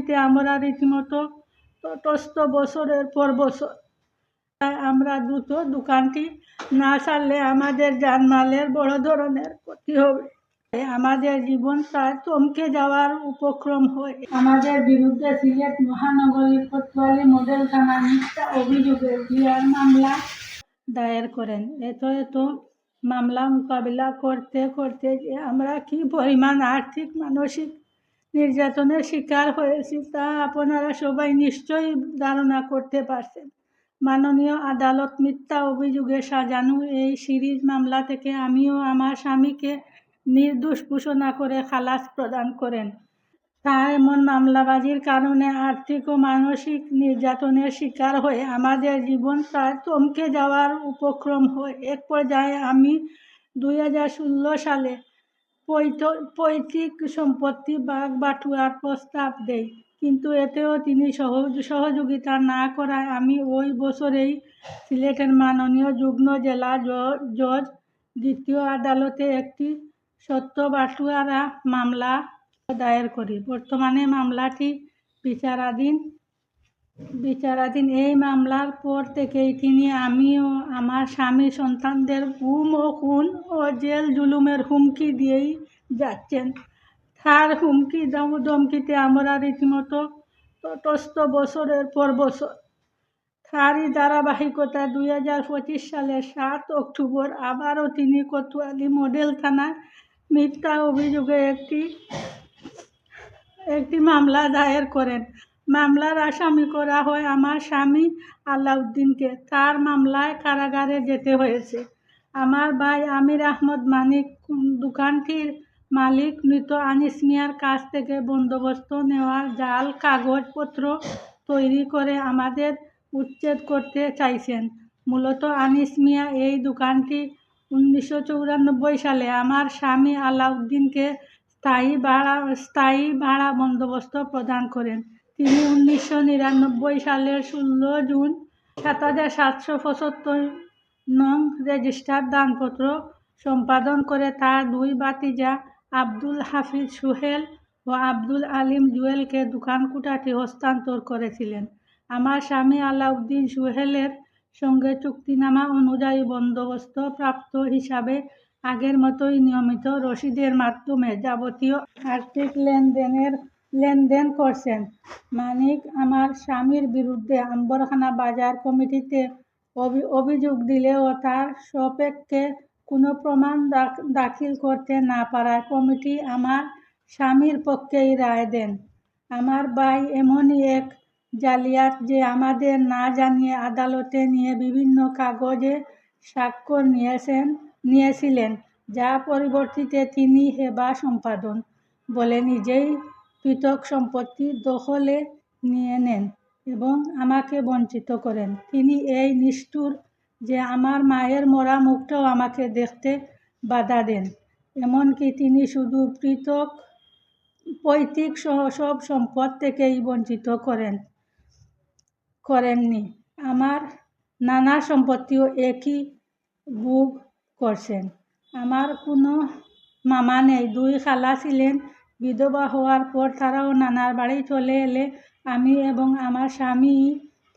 ধমকিতে আমরা রীতিমতো তটস্থ বছরের পর বছর। তাই আমরা দ্রুত দোকানটি না ছাড়লে আমাদের জানমালের বড় ধরনের ক্ষতি হবে। আমাদের জীবন প্রায় থমকে যাওয়ার উপক্রম হয়। আমাদের বিরুদ্ধে সিলেট মহানগরীর কোতোয়ালি মডেল থানায় মিথ্যা অভিযোগে জিআর মামলা দায়ের করেন। এত মামলা মোকাবিলা করতে করতে যে আমরা কি পরিমাণ আর্থিক মানসিক নির্যাতনের শিকার হয়েছি তা আপনারা সবাই নিশ্চয়ই ধারণা করতে পারছেন। মাননীয় আদালত মিথ্যা অভিযোগে সাজানো এই সিরিজ মামলা থেকে আমি ও আমার স্বামীকে নির্দোষ ঘোষণা করে খালাস প্রদান করেন। তার এমন মামলাবাজির কারণে আর্থিক ও মানসিক নির্যাতনের শিকার হয়ে আমাদের জীবন প্রায় থমকে যাওয়ার উপক্রম হয়। এক পর্যায়ে আমি 2016 সালে পৈতৃক সম্পত্তি ভাগ বাটোয়ারার প্রস্তাব দেই, কিন্তু এতেও তিনি সহযোগিতা না করায় আমি ওই বছরেই সিলেটের মাননীয় যুগ্ম জেলা জজ দ্বিতীয় আদালতে একটি সত্য বাটোয়ারা মামলা দায়ের করি। বর্তমানে মামলাটি বিচারাধীন। এই মামলার পর থেকেই তিনি আমি ও আমার স্বামী সন্তানদের গুম ও খুন ও জেল জুলুমের হুমকি দিয়েই যাচ্ছেন। তার হুমকি ধমকিতে আমরা রীতিমতো তটস্থ বছরের পর বছর। তারই ধারাবাহিকতায় 2025 সালের 7 অক্টোবর আবারও তিনি কোতোয়ালি মডেল থানায় মিথ্যা অভিযোগে একটি মামলা দায়ের করেন। মামলার আসামি করা হয় আমার স্বামী আলাউদ্দিনকে। তার মামলায় কারাগারে যেতে হয়েছে। আমার ভাই আমির আহমদ মানিক দোকানটির মালিক মৃত আনিস মিয়ার কাছ থেকে বন্দোবস্ত নেওয়া জাল কাগজপত্র তৈরি করে আমাদের উচ্ছেদ করতে চাইছেন। মূলত আনিস মিয়া এই দোকানটি 1994 সালে আমার স্বামী আলাউদ্দিনকে স্থায়ী ভাড়া বন্দোবস্ত প্রদান করেন। তিনি 1999 সালের 16 জুন 7775 নং রেজিস্টার্ড দানপত্র সম্পাদন করে তার দুই ভাতিজা আব্দুল হাফিজ সোহেল ও আব্দুল আলিম জুয়েলকে দোকান কোঠাটি হস্তান্তর করেছিলেন। আমার স্বামী আলাউদ্দিন সোহেলের সঙ্গে চুক্তিনামা অনুযায়ী বন্দোবস্ত প্রাপ্ত হিসাবে আগের মতোই নিয়মিত রসিদের মাধ্যমে যাবতীয় আর্থিক লেনদেন করছেন। মানিক আমার স্বামীর বিরুদ্ধে আম্বরখানা বাজার কমিটিতে অভিযোগ দিলেও তার সপক্ষে কোনো প্রমাণ দাখিল করতে না পারায় কমিটি আমার স্বামীর পক্ষেই রায় দেন। আমার ভাই এমনই এক জালিয়াত যে আমাদের না জানিয়ে আদালতে নিয়ে বিভিন্ন কাগজে স্বাক্ষর নিয়েছিলেন, যা পরবর্তীতে তিনি হেবা সম্পাদন বলে নিজেই পৃথক সম্পত্তি দখলে নিয়ে নেন এবং আমাকে বঞ্চিত করেন। তিনি এই নিষ্ঠুর যে আমার মায়ের মরা মুখটাও আমাকে দেখতে বাধা দেন। এমনকি তিনি শুধু পৈতৃক সব সম্পদ থেকেই বঞ্চিত করেননি, আমার নানার সম্পত্তিও একই ভোগ করছেন। আমার কোনো মামা নেই, দুই খালা ছিলেন। বিধবা হওয়ার পর তারাও নানার বাড়ি চলে এলে আমি এবং আমার স্বামী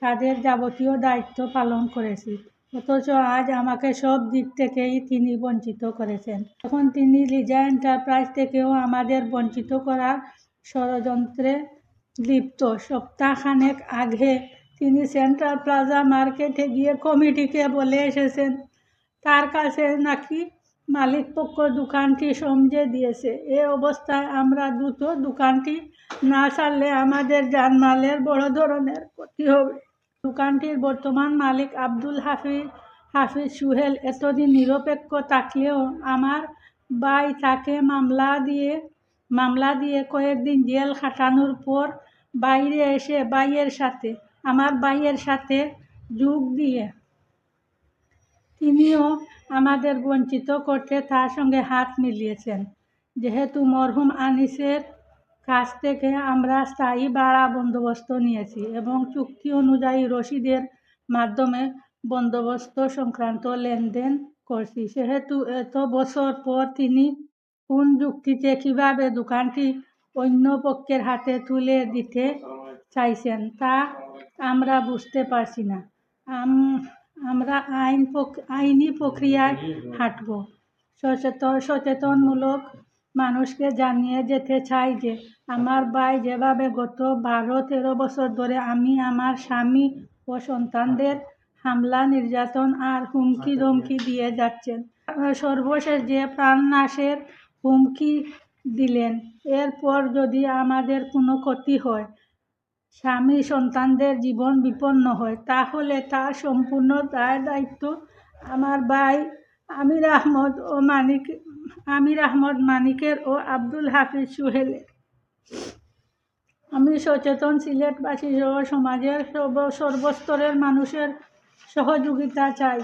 তাদের যাবতীয় দায়িত্ব পালন করেছি। অথচ আজ আমাকে সব দিক থেকেই তিনি বঞ্চিত করেছেন। এখন তিনি লিজা এন্টারপ্রাইজ থেকেও আমাদের বঞ্চিত করার ষড়যন্ত্রে লিপ্ত। সপ্তাহখানেক আগে তিনি সেন্ট্রাল প্লাজা মার্কেটে গিয়ে কমিটিকে বলে এসেছেন তার কাছে নাকি মালিকপক্ষ দোকানটি সমঝে দিয়েছে। এ অবস্থায় আমরা দ্রুত দোকানটি না ছাড়লে আমাদের জানমালের বড় ধরনের ক্ষতি হবে। দোকানটির বর্তমান মালিক আব্দুল হাফিজ সোহেল এতদিন নিরপেক্ষ থাকলেও আমার ভাই তাকে মামলা দিয়ে কয়েকদিন জেল খাটানোর পর বাইরে এসে আমার ভাইয়ের সাথে যোগ দিয়ে তিনিও আমাদের বঞ্চিত করতে তার সঙ্গে হাত মিলিয়েছেন। যেহেতু মরহুম আনিসের কাছ থেকে আমরা স্থায়ী ভাড়া বন্দোবস্ত নিয়েছি এবং চুক্তি অনুযায়ী রসিদের মাধ্যমে বন্দোবস্ত সংক্রান্ত লেনদেন করছি, সেহেতু এত বছর পর তিনি কোন যুক্তিতে কীভাবে দোকানটি অন্য পক্ষের হাতে তুলে দিতে চাইছেন তা আমরা বুঝতে পারছি না। আমরা আইনি প্রক্রিয়ায় হাঁটব। সচেতনমূলক মানুষকে জানিয়ে যেতে চাই যে আমার ভাই যেভাবে গত 12-13 বছর ধরে আমার স্বামী ও সন্তানদের হামলা, নির্যাতন আর হুমকি ধমকি দিয়ে যাচ্ছেন, সর্বশেষ যে প্রাণনাশের হুমকি দিলেন, এরপর যদি আমাদের কোনো ক্ষতি হয়, স্বামী সন্তানদের জীবন বিপন্ন হয়, তাহলে তার সম্পূর্ণ দায়িত্ব আমার ভাই আমির আহমদ মানিকের ও আব্দুল হাফিজ সোহেলের। আমি সচেতন সিলেটবাসী সহ সমাজের সর্বস্তরের মানুষের সহযোগিতা চাই।